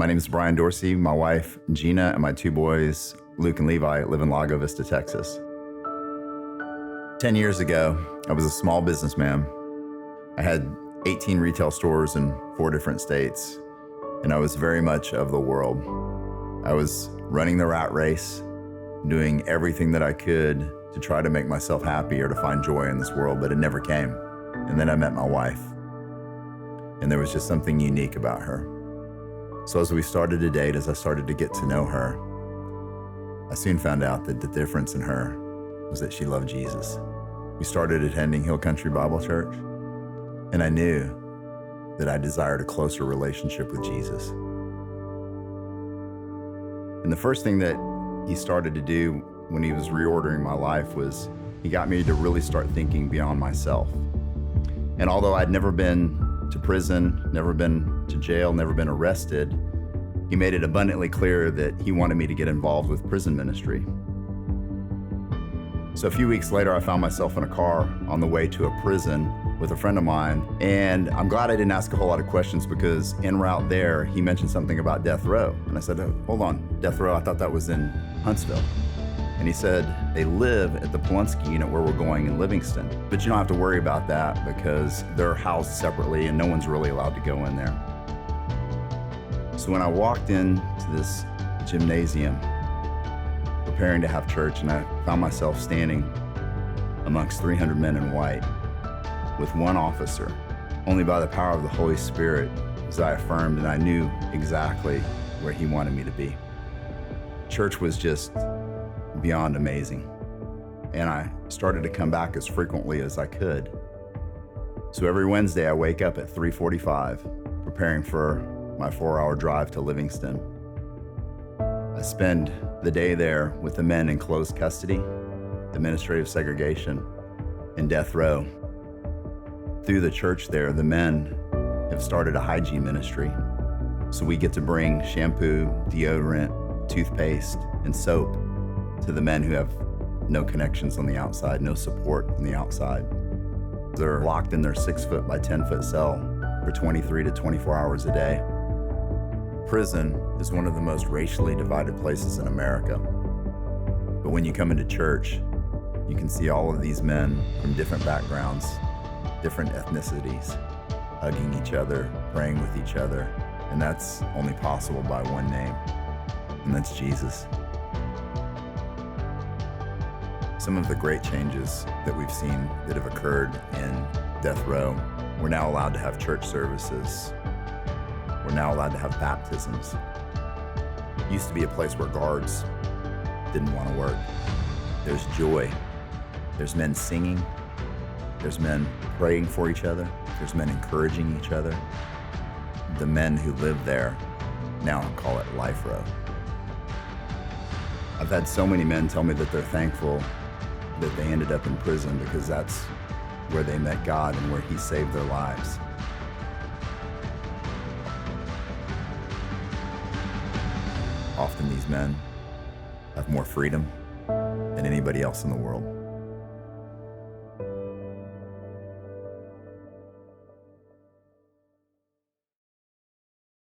My name is Brian Dorsey. My wife, Gina, and my two boys, Luke and Levi, live in Lago Vista, Texas. 10 years ago, I was a small businessman. I had 18 retail stores in 4 different states, and I was very much of the world. I was running the rat race, doing everything that I could to try to make myself happy or to find joy in this world, but it never came. And then I met my wife, and there was just something unique about her. So as we started to date, as I started to get to know her, I soon found out that the difference in her was that she loved Jesus. We started attending Hill Country Bible Church, and I knew that I desired a closer relationship with Jesus. And the first thing that he started to do when he was reordering my life was he got me to really start thinking beyond myself. And although I'd never been to prison, never been to jail, never been arrested, he made it abundantly clear that he wanted me to get involved with prison ministry. So a few weeks later, I found myself in a car on the way to a prison with a friend of mine, and I'm glad I didn't ask a whole lot of questions because en route there, he mentioned something about death row. And I said, oh, hold on, death row, I thought that was in Huntsville. And he said, they live at the Polunsky unit where we're going in Livingston. But you don't have to worry about that because they're housed separately and no one's really allowed to go in there. So when I walked into this gymnasium, preparing to have church, and I found myself standing amongst 300 men in white with one officer, only by the power of the Holy Spirit was I affirmed, and I knew exactly where he wanted me to be. Church was just beyond amazing. And I started to come back as frequently as I could. So every Wednesday I wake up at 3:45, preparing for my 4-hour drive to Livingston. I spend the day there with the men in closed custody, administrative segregation, and death row. Through the church there, the men have started a hygiene ministry. So we get to bring shampoo, deodorant, toothpaste, and soap to the men who have no connections on the outside, no support on the outside. They're locked in their 6-foot by 10-foot cell for 23 to 24 hours a day. Prison is one of the most racially divided places in America. But when you come into church, you can see all of these men from different backgrounds, different ethnicities, hugging each other, praying with each other, and that's only possible by one name, and that's Jesus. Some of the great changes that we've seen that have occurred in death row, we're now allowed to have church services. We're now allowed to have baptisms. It used to be a place where guards didn't want to work. There's joy. There's men singing. There's men praying for each other. There's men encouraging each other. The men who live there now call it Life Row. I've had so many men tell me that they're thankful that they ended up in prison because that's where they met God and where He saved their lives. Often these men have more freedom than anybody else in the world.